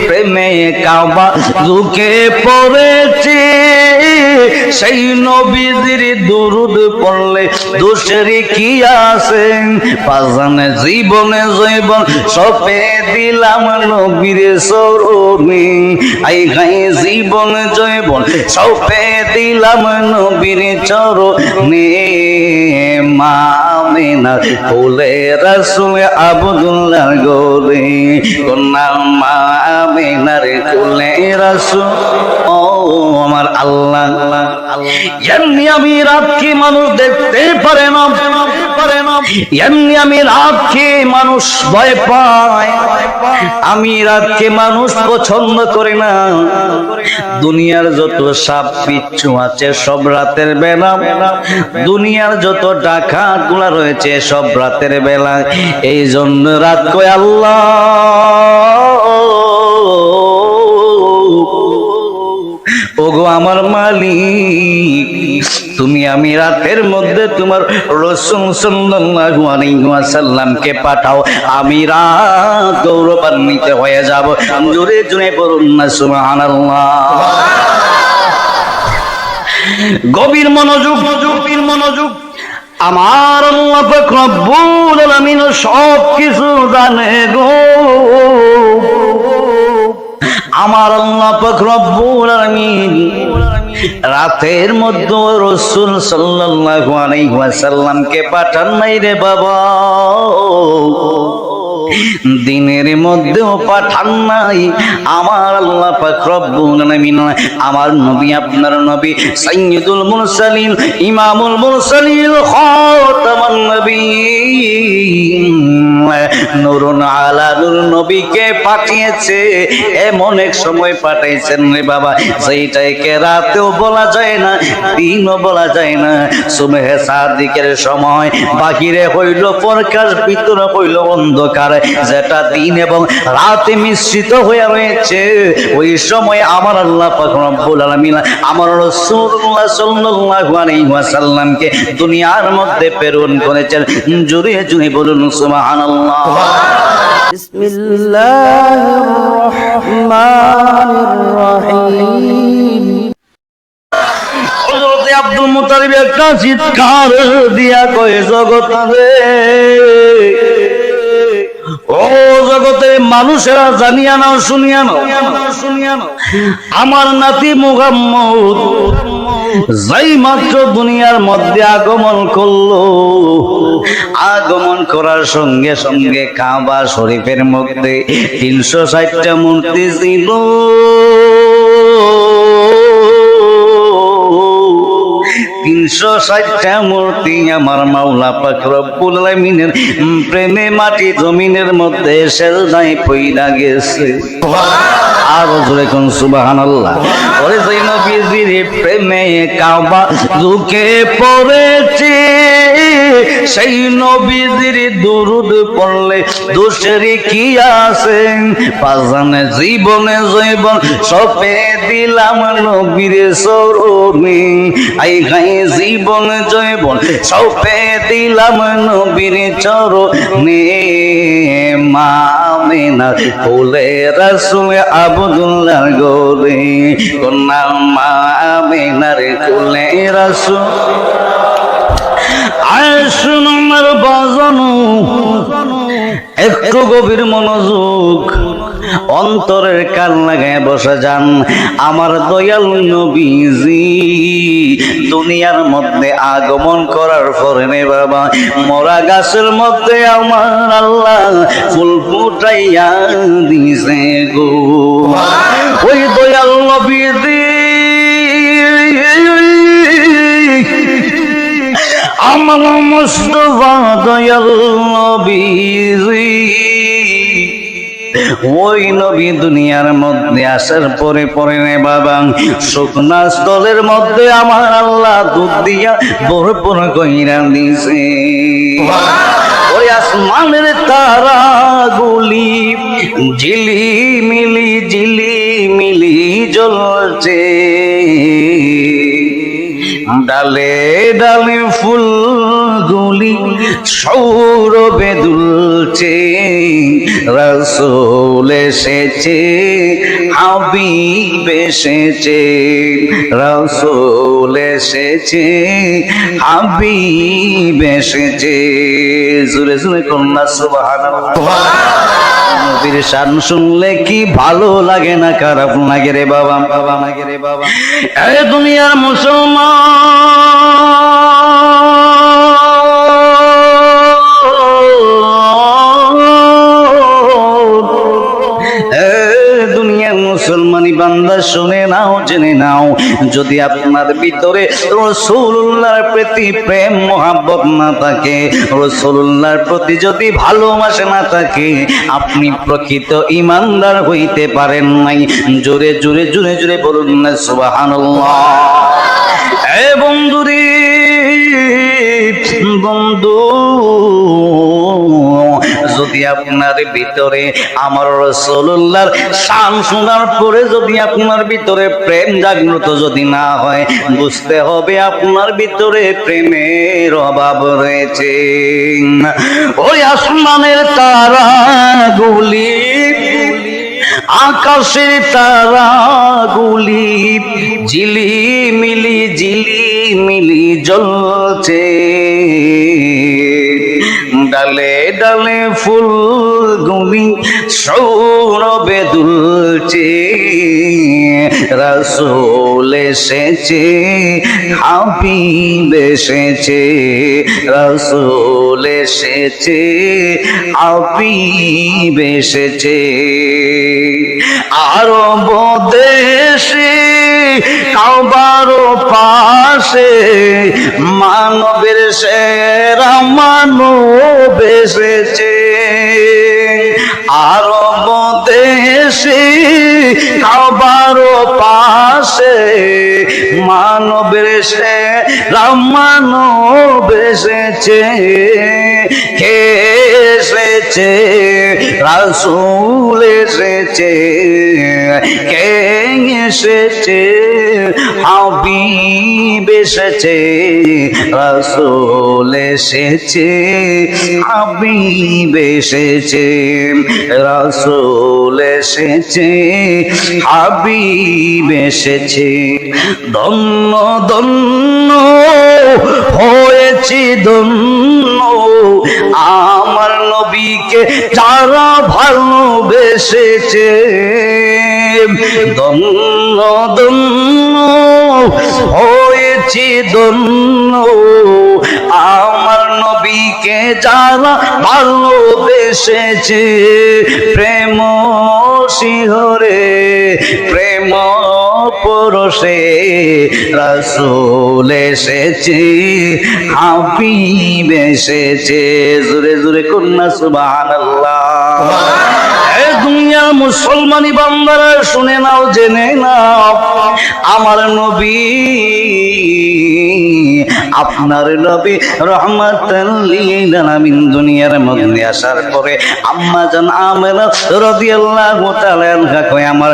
প্রেমে কাবা ঝুঁকে পড়েছে, সেই নবীজির দুরুদ পড়লে দোষের কি আছে? পাজানে জীবনে জৈবন সপে দিলাম নবীর চরণে, আই গাই জীবন জৈবন সপে দিলাম নবীর চরণে। মা আমিনা কোলে রাসূল আব্দুল্লাহ গোরে, কন্যা মা আমিনার কোলে রাসূল। ও আমার আল্লাহ, এমনি আমি রাতকে মানুষ দেখতে পারে না, এমনি আমি রাতকে মানুষ ভয় পায়, আমি রাতকে মানুষ পছন্দ করে না। দুনিয়ার যত সাপ বিচ্ছু আছে সব রাতের বেলা, দুনিয়ার যত ডাকাত গুলা রয়েছে সব রাতের বেলা। এই জন্য রাত কয় আল্লাহ ওগো আমার মালিক, তুমি আমি রাতের মধ্যে তোমার রাসূল সাল্লাল্লাহু আলাইহি ওয়াসাল্লামকে পাঠাও, আমি রাত গৌরবান্বিত হয়ে যাব। জোরে জোরে বলুন না সুবহানাল্লাহ। গভীর মনোযোগ, গভীর মনোযোগ। আমার আল্লাহ পাক রব্বুল আলামিন সব কিছু জানে গো, আমার আল্লাহ পাক রব্বুল আলামিন রাতের মধ্যে রাসূল সাল্লাল্লাহু আলাইহি ওয়াসাল্লামকে পাঠান নাই রে বাবা, দিনের মধ্যেও পাঠান নাই। আমার আল্লাহ পাক রব্বুল আলামিন আমার নবী, আপনার নবী সাইয়্যিদুল মুরসালিন, ইমামুল মুরসালিন, খাতামুন নবিয়্যিন, নূরুন আলা নূর নবীকে পাঠিয়েছে। এমন এক সময় পাঠাইছেন রে বাবা, যেটাকে রাতেও বলা যায় না, দিনও বলা যায় না। সুবহে সাদিকের সময় বাহিরে হইল প্রকাশ, ভিতরে হইল অন্ধকার, যেটা দিন এবং রাতে মিশ্রিত হয়ে রয়েছে। ওই সময় আমার আল্লাহ পাক রব্বুল আলামিন আমার রাসূলুল্লাহ সাল্লাল্লাহু আলাইহি ওয়াসাল্লামকে দুনিয়ার মধ্যে প্রেরণ করেছেন। জোরে জোরে বলুন সুবহানাল্লাহ। বিসমিল্লাহির রহমানির রহিম। হযরত আব্দুল মুত্তালিব একটা চিৎকার দিয়া কয়, জগৎ রে, ও জগতের মানুষেরা জানিয়া নাও, শুনিয়া নাও, আমার নাতি মুহাম্মদ যাই মাত্র দুনিয়ার মধ্যে আগমন করলো, আগমন করার সঙ্গে সঙ্গে কাবা শরীফের মধ্যে 360টা মূর্তি ছিল। 360টা মূর্তি আমার মাওলা পাক রব্বুল আলামিনের প্রেমে মাটি জমিনের মধ্যে সেজদায় পইড়া গেছে। আরো জোরে কোন সুবহানাল্লাহ। ওরে যেই নবীজির প্রেমে কাবা ঝুঁকে পড়েছে, সেই নবীজির দুরুদ পড়লে দোষের কি আছে? পাজানে জীবনে জৈবন সপে দিলাম নবীর চরণে, আই গাই জীবন জৈবন সপে দিলাম নবীর চরণে। মা আমিনা কোলে রাসূল আব্দুল্লাহ গোরে, কন্যা মা আমিনার কোলে রাসূল। আসুন আমার বাজানো, একটু গভীর মনোযোগ, অন্তরের কান লাগায় বসে যান। আমার দয়াল নবীজি দুনিয়ার মধ্যে আগমন করার পরে নে বাবা, মরা গাছের মধ্যে আমার আল্লাহ ফুল ফুটাইয়া দিছে গো। ওই দয়াল নবীজি আমার মুস্তাফা দয়াল নবীজি, ওই নবী দুনিয়ার মধ্যে আসার পরে পরে নে বাবা, শুকনা স্থলের মধ্যে আমার আল্লাহ দুধ দিয়া ভরপুর কইরা দিছে। ওই আসমানের তারা গুলি ঝিলিমিলি ঝিলিমিলি জ্বলছে, ডালে ডালে ফুল ফুলগুলি সৌরভে দুলছে, রাসূল এসেছে, হাবিব এসেছে, রাসূল এসেছে, হাবিব এসেছে। জোরে জোরে কন্যা সুবহানাল্লাহ। নবীর শান শুনলে কি ভালো লাগে না খারাপ লাগে রে বাবা? বাবা লাগে রে বাবা। এ দুনিয়ার মুসলমানি বান্দা শুনে নাও, জেনে নাও, যদি আপনার ভিতরে রাসূলুল্লাহর প্রতি প্রেম মোহাব্বত না থাকে, রাসূলুল্লাহর প্রতি যদি ভালোবাসা না থাকে, আপনি প্রকৃত ঈমানদার হইতে পারেন নাই। জোরে জোরে জোরে জোরে বলুন না সুবহানাল্লাহ। এ বন্ধুরে, বন্ধু, যদি আপনার ভিতরে আমার রাসূলুল্লাহর শান শোনার পরে যদি আপনার ভিতরে প্রেম জাগ্রত যদি না হয়, বুঝতে হবে আপনার ভিতরে প্রেমের অভাব রয়েছে। ওই আসমানের তারাগুলি, আকাশের তারাগুলি ঝিলিমিলি ঝিলিমিলি জ্বলছে, ডালে ডালে ফুলগুলি সৌরভে দুলছে, রাসূল এসেছে, হাবিব এসেছে, রাসূল এসেছে, হাবিব এসেছে। আরব দেশে কাবার পাশে মানবের সেরা মানব এসেছে, আরব দেশে কাবার পাশে মানবের সেরা মানব এসেছে। কে এসেছে? রাসূল এসেছে। কে এসেছে? হাবিব এসেছে, রাসূল এসেছে, হাবিব এসেছে, রাসূল এসেছে, হাবিব এসেছে। ধন্য ধন্য হয়েছি ধন্য আমার নবীকে যারা ভালোবেসেছে। ধন্য ধন্য হয়েছি ধন্য আমার নবীকে যারা ভালোবেসেছে। প্রেম শিহরে প্রেম পরশে রাসূল এসেছে, হাবিব এসেছে। জোরে জোরে কন্যা সুবহানাল্লাহ। এ দুনিয়ার মুসলমানি বান্দারা শুনে নাও, জেনে নাও, আমার নবী, আপনার নবী রাহমাতাল লিল আলামিন দুনিয়ার মধ্যে আসার পরে আম্মা জান আমেনা রাদিয়াল্লাহু তাআলা আনহা কয়, আমার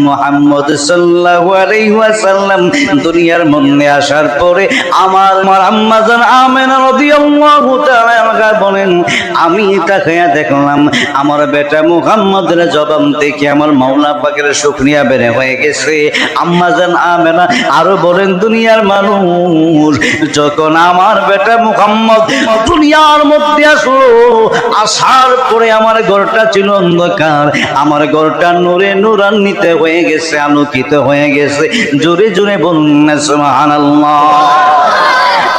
মুহাম্মদ সাল্লাল্লাহু আলাইহি ওয়াসাল্লাম দুনিয়ার মধ্যে আসার পরে আমার আম্মা জান আমেনা রাদিয়াল্লাহু তাআলা আনহা বলেন, আমি তাকায়া দেখলাম আমার বেটা মুহাম্মদের জবান থেকে আমার মাওলা পাকের শুকরিয়া বের হয়ে গেছে। আম্মা জান আমেনা আরো বলেন, দুনিয়ার মানুষ যখন আমার বেটা মুহাম্মদ দুনিয়ার মধ্যে আসলো, আসার পরে আমার ঘরটা ছিল অন্ধকার, আমার ঘরটা নূরে নূরান্বিত হয়ে গেছে, আলোকিত হয়ে গেছে। জোরে জোরে বলুন সুবহানাল্লাহ।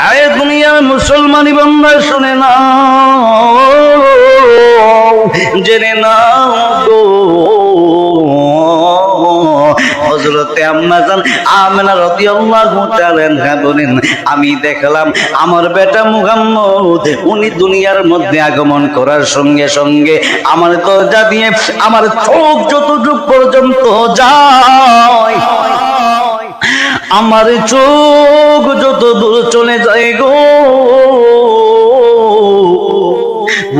আরে দুনিয়ার মুসলমানি বান্দা শুনে নাও, জেনে নাও গো, হযরতে আম্মা জান আমেনা রাদিয়াল্লাহু তাআলা আনহা বলেন, আমি দেখলাম আমার বেটা মুহাম্মদ উনি দুনিয়ার মধ্যে আগমন করার সঙ্গে সঙ্গে আমার দরজা দিয়ে আমার চোখ যতটুকু পর্যন্ত যায়, আমার চোখ যত দূর চলে যায় গো,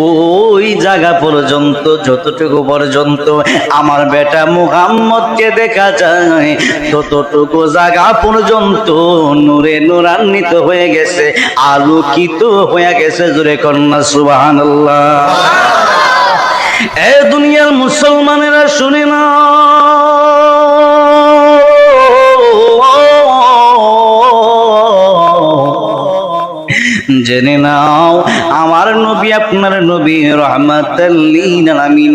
ওই জায়গা পর্যন্ত, যতটুকু পর্যন্ত আমার বেটা মুহাম্মদকে দেখা যায় ততটুকু জায়গা পর্যন্ত নূরে নূরান্বিত হয়ে গেছে, আলোকিত হয়ে গেছে। জোরে কন্যা সুবহানাল্লাহ। এ দুনিয়ার মুসলমানেরা শুনে না, জেনে নাও আমার নবী আপনার নবী রাহমাতাল লিল আলামিন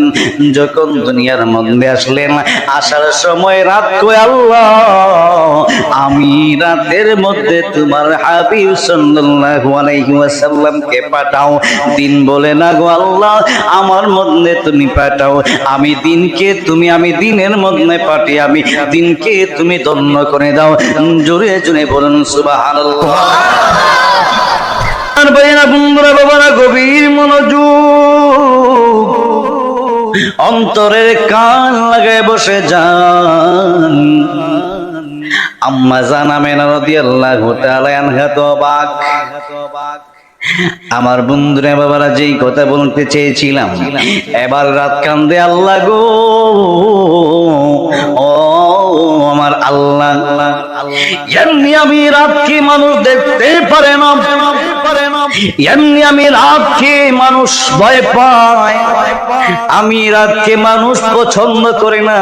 যখন দুনিয়ার মধ্যে আসলেন, আসার সময় রাত কই আল্লাহ আমি রাতের মধ্যে তোমার হাবিব সাল্লাল্লাহু আলাইহি ওয়াসাল্লামকে পাঠাও। দিন বলে না গো আল্লাহ আমার মধ্যে তুমি পাঠাও, আমি দিনকে তুমি, আমি দিনের মধ্যে পাঠিয়ে আমি দিনকে তুমি ধন্য করে দাও। জোরে জোরে বলুন সুবহানাল্লাহ। ভাইয়েরা, বন্ধুরা, বাবারা, গভীর মনোযোগ, অন্তরের কান লাগায় বসে যান। আম্মা জান আমেনা রাদিয়াল্লাহু তাআলা আনহা তো অবাক। আমার বন্ধুরা বাবারা, যেই কথা বলতে চেয়েছিলাম, এবার রাত কান্দে আল্লাহ গো, ও আমার আল্লাহ, এমনি আমি রাতকে মানুষ দেখতে পারে না, এমনি আমি রাতকে মানুষ ভয় পায়, আমি রাতকে মানুষ পছন্দ করে না।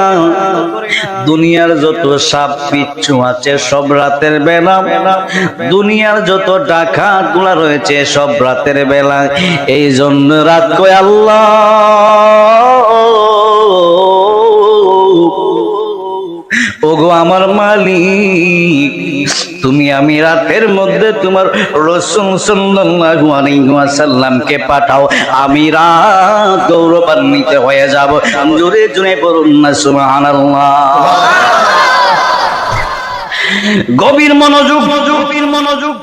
দুনিয়ার যত সাপ বিচ্ছু আছে সব রাতের বেলা, দুনিয়ার যত ডাকাত গুলা রয়েছে সব রাতের বেলা। এই জন্য রাত কয় আল্লাহ ওগো আমার মালিক, তুমি আমি রাতের মধ্যে তোমার রাসূল সাল্লাল্লাহু আলাইহি ওয়াসাল্লামকে পাঠাও, আমি রাত গৌরবান্বিত হয়ে যাব। জোরে জোরে বলুন না সুবহানাল্লাহ। গভীর মনোযোগ, গভীর মনোযোগ।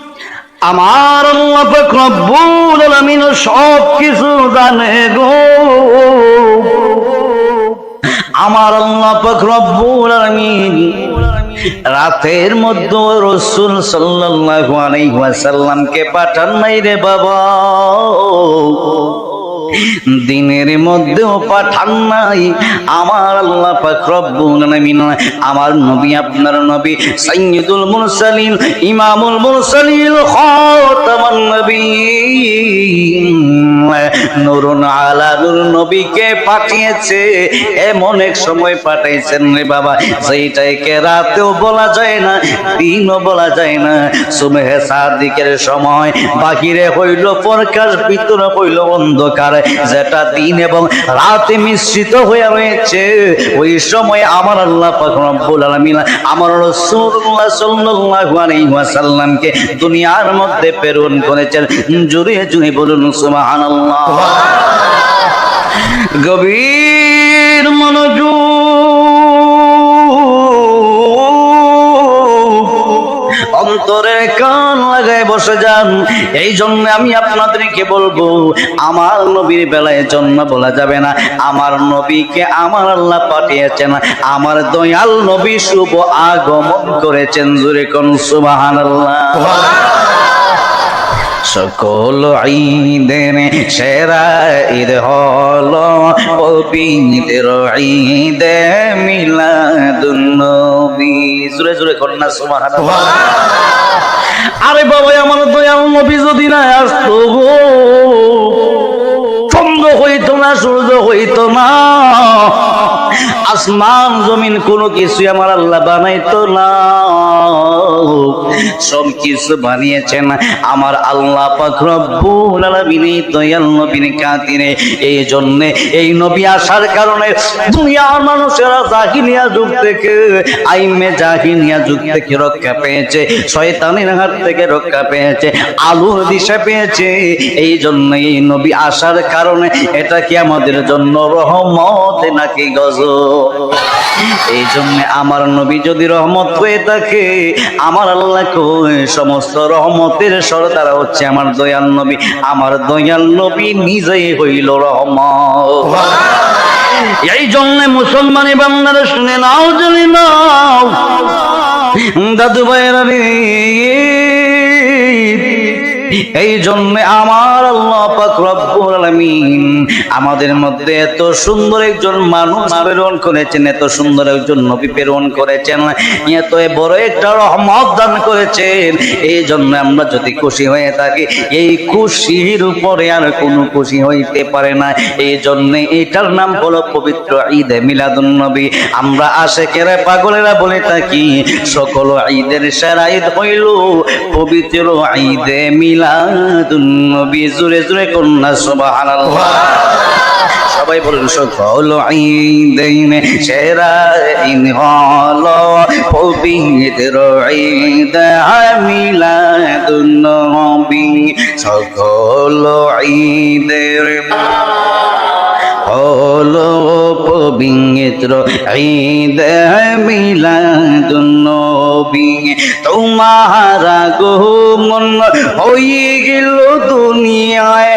আমার আল্লাহ পাক রব্বুল আলামিন সব কিছু জানে গো, আমার আল্লাহ পাক রব্বুল আলামিন রাতের মধ্যে রাসূল সাল্লাল্লাহু আলাইহি ওয়াসাল্লামকে পাঠান নাই রে বাবা, দিনের মধ্যেও পাঠান নাই। আমার আল্লাহ পাক রব্বুল আলামিন আমার নবী আপনার নবী সাইয়্যিদুল মুরসালিন ইমামুল মুরসালিন খাতামান নবীন নূরুন আলা নূর নবীকে পাঠিয়েছে। এমন এক সময় পাঠাইছেন রে বাবা, যেটাকে রাতেও বলা যায় না, দিনও বলা যায় না। সুবহে সাদিকের সময় বাহিরে হইল প্রকাশ, ভিতরে হইল অন্ধকার, যেটা দিন এবং রাতে মিশ্রিত হয়ে রয়েছে। ওই সময় আমার আল্লাহ পাক রব্বুল আলামিন আমার রাসূলুল্লাহ সাল্লাল্লাহু আলাইহি ওয়াসাল্লামকে দুনিয়ার মধ্যে প্রেরণ করেছেন। জোরে জোরে বলুন সুবহানাল্লাহ। গভীর মনোযোগ, অন্তরে কান লাগায় বসে যান। এই জন্য আমি আপনাদেরকে বলবো, আমার নবীর বেলায় জন্ম বলা যাবে না। আমার নবীকে আমার আল্লাহ পাঠিয়েছেন, আমার দয়াল নবী শুভ আগমন করেছেন। জোরে কোন সুবহানাল্লাহ। সকল ঈদের সেরা ঈদ হলো পবিত্র ঈদে মিলাদুন নবী। জোরে জোরে কন্যা সুবহানাল্লাহ। আরে বাবা, আমার দয়াল নবী যদি না আসতো গো, চন্দ্র হইতো না, সূর্য হইতো না, আসমান জমিন কোনো কিছু আমার আল্লাহ বানাইতো না। সব কিছু বানিয়েছেন আমার আল্লাহ পাক রব্বুল আলামিন দয়াল নবীর খাতিরে। এই জন্য এই নবী আসার কারণে দুনিয়ার মানুষেরা জাহিলিয়া যুগ থেকে, আইমে জাহিলিয়া যুগ থেকে রক্ষা পেয়েছে, শয়তানের হাত থেকে রক্ষা পেয়েছে, আলোর দিশা পেয়েছে। এই জন্য এই নবী আসার কারণে এটা কি আমাদের জন্য রহমত নাকি গজব? এই জন্য আমার নবী যদি রহমত হয়ে থাকে, আমার আল্লাহ কই সমস্ত রহমতের সরদার হচ্ছে আমার দয়াল নবী। আমার দয়াল নবী নিজেই হইল রহমত। এই জন্য মুসলমানি বান্দারা শুনে নাও, জানি নাও দাদু ভাইয়েরা রে, এই জন্য আমার আল্লাহ পাক রব্বুল আলামিন আমাদের মধ্যে এত সুন্দর একজন মানুষ প্রেরণ করেছেন, এত সুন্দর একজন নবী প্রেরণ করেছেন, এত বড় একটা রহমত দান করেছেন। এই জন্য আমরা যদি খুশি হয়ে থাকি, এই খুশির উপরে আর কোনো খুশি হইতে পারে না। এই জন্য এটার নাম হলো পবিত্র ঈদে মিলাদুন নবী। আমরা আশিকেরা পাগলেরা বলে থাকি সকল ঈদের সেরা ঈদ হইল পবিত্র ঈদে মিলাদুন নবী। জোরে জোরে কন্যা সুবহানাল্লাহ। সবাই বলুন সকল ঈদের সেরা ঈদ হলো পবিত্র ঈদে মিলাদুন নবী। সকল ঈদের হলো পবিত্র ঈদে মিলাদুন নবী। তোমার আগমন হয়ে গেল দুনিয়ায়,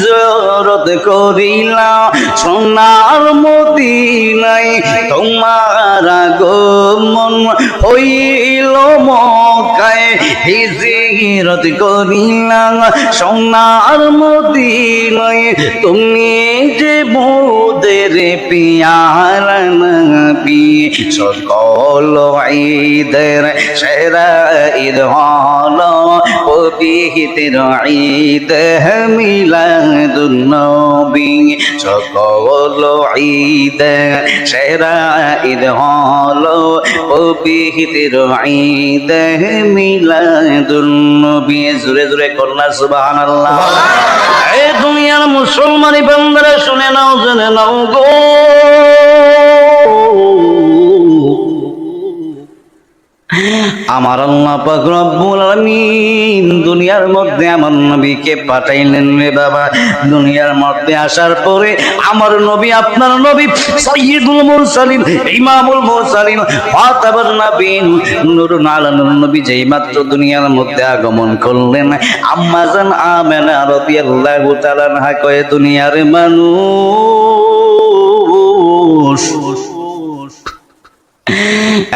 জিয়ারত করিলাম সোনার মদিনায়। তোমার আগমন হইল মক্কায়, হিজরত করিলাম সোনার মদিনায়। তুমি যে মোদের পিয়ারা নবী, সকল ঈদের সেরা ঈদ হলো পবিত্র ঈদে মিলাদুন নবী। সকল ঈদের সেরা ঈদ হলো পবিত্র ঈদে মিলাদুন নবী। জোরে জোরে কন্যা সুবহানাল্লাহ। এই দুনিয়ার মুসলমানি বান্দারা শুনে নাও, জেনে নাও গো, আমার আল্লাহ পাক রব্বুল আলামিন দুনিয়ার মধ্যে আমার নবীকে পাঠাইলেন রে বাবা। দুনিয়ার মধ্যে আসার পরে আমার নবী, আপনার নবী সাইয়্যিদুল মুরসালিন, ইমামুল মুরসালিন, খাতাবুন নবীন, নূরুন আলা নূর নবী যেই মাত্র দুনিয়ার মধ্যে আগমন করলেন, আম্মা জান আমেনা রাদিয়াল্লাহু তাআলা আনহা কয়, দুনিয়ার মানুষ,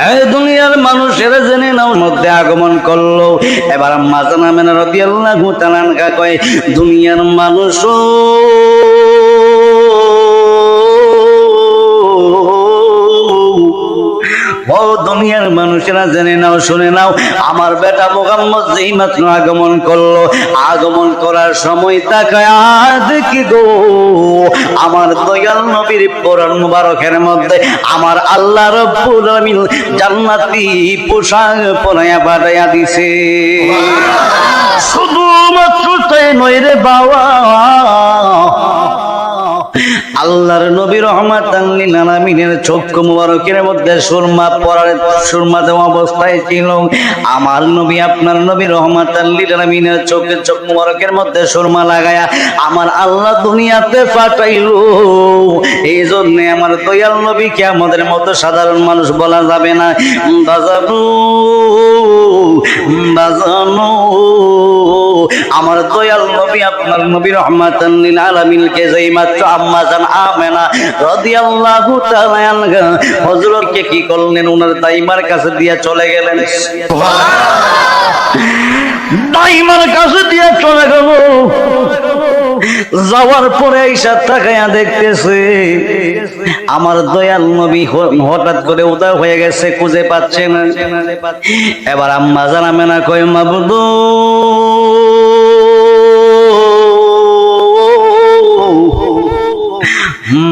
এই দুনিয়ার মানুষের জেনে নাও মধ্যে আগমন করলো। এবার আম্মা জান আমেনা রাদিয়াল্লাহু তাআলা আনহা কয়, দুনিয়ার মানুষ ও দুনিয়ার মানুষেরা জেনে নাও, শুনে নাও, আমার বেটা মুহাম্মদ যেই মাত্র আগমন করলো, আগমন করার সময় তাকায় দেখি গো আমার দয়াল নবীর পরন মুবারকের মধ্যে আমার আল্লাহ রব্বুল আলামিন জান্নাতি পোশাক পরাইয়া পাঠাইয়া দিছে। শুধুমাত্র তাই নয় রে বাবা, আল্লাহর নবী রাহমাতাল লিল আলামিনের চক্ষু মুবারকের মধ্যে সুরমা দেওয়া অবস্থায় ছিল। আমার নবী, আপনার নবী রাহমাতাল লিল আলামিনের চোখ মুবারকের মধ্যে সুরমা লাগায়া আমার আল্লাহ দুনিয়াতে পাঠাইলো। এই জন্য আমার দয়াল নবীকে আমাদের মতো সাধারণ মানুষ বলা যাবে না। বাজানো আমার দয়াল নবী, আপনার নবী রাহমাতাল লিল আলামিনকে যেই মাত্র আম্মা জান আমেনা রাদিয়াল্লাহু তাআলা আনহা হযরতকে কি করলেন, ওনার দাইমার কাছে দিয়ে চলে গেলেন। দাইমার কাছে দিয়ে চলে গেল। যাওয়ার পরে ঈশা তাকায়া দেখতেছে আমার দয়াল নবী হঠাৎ করে উদার হয়ে গেছে, খুঁজে পাচ্ছে না। এবার আম্মা জান আমেনা কয়, মাবুদ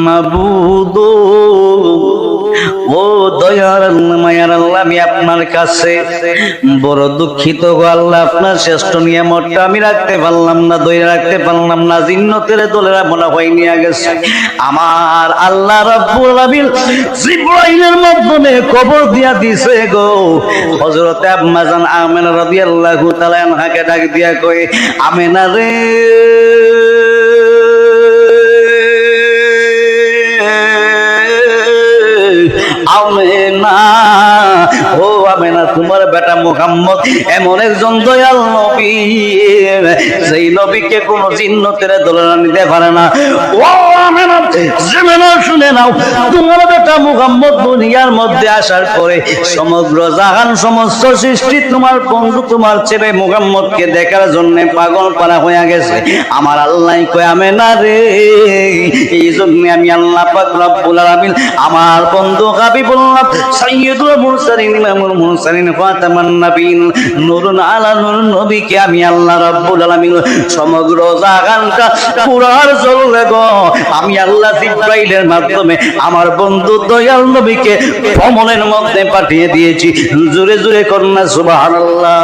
মাবুদ, ও দয়ার মায়ার আল্লাহ, আমি আপনার কাছে বড় দুঃখিত গো আল্লাহ। আপনার শ্রেষ্ঠ নিয়ামতটা আমি রাখতে পারলাম না, ধরে রাখতে পারলাম না। জিন্নতের দলেরা মনে হয় নিয়ে গেছে। আমার আল্লাহ রাব্বুল আলামিন জিবরাইলের মাধ্যমে খবর দিয়া দিছে গো। হযরতে আম্মা জান আমেনা রাদিয়াল্লাহু তাআলা আনহাকে ডাক দিয়া কয়, আমেনা রে, আমেনা ও আমেনা তোমার বেটা মুহাম্মদ এমন একজন দয়াল নবী, সেই নবীকে কোন জিন্নতের দোলনা নিতে পারে না। ও আমেনা জেমেনা শুনে নাও, তোমার বেটা মুহাম্মদ দুনিয়ার মধ্যে আসার পরে সমগ্র জাহান সমস্ত সৃষ্টি তোমার বন্ধু তোমার ছেলে মুহাম্মদকে দেখার জন্য পাগল পারা হয়ে গেছে। আমার আল্লাহ কয় আমেনা রে, এই জন্য আমি আল্লাহ পাক রব্বুল আলামিন আমার বন্ধু হাবিবুল্লাহ সাইয়্যিদুল মুরসালিন ইমামুল মুরসালিন ফাতামান নবীন নূরুন আলা নূর নবীকে আমি আল্লাহ রব্বুল আলামিন সমগ্র জাহানটা পুরার জলে গো আমি আল্লাহ জিবরাইলের মাধ্যমে আমার বন্ধু দয়াল নবীকে ভ্রমণের মধ্যে পাঠিয়ে দিয়েছি। জোরে জোরে কন্যা সুবহানাল্লাহ।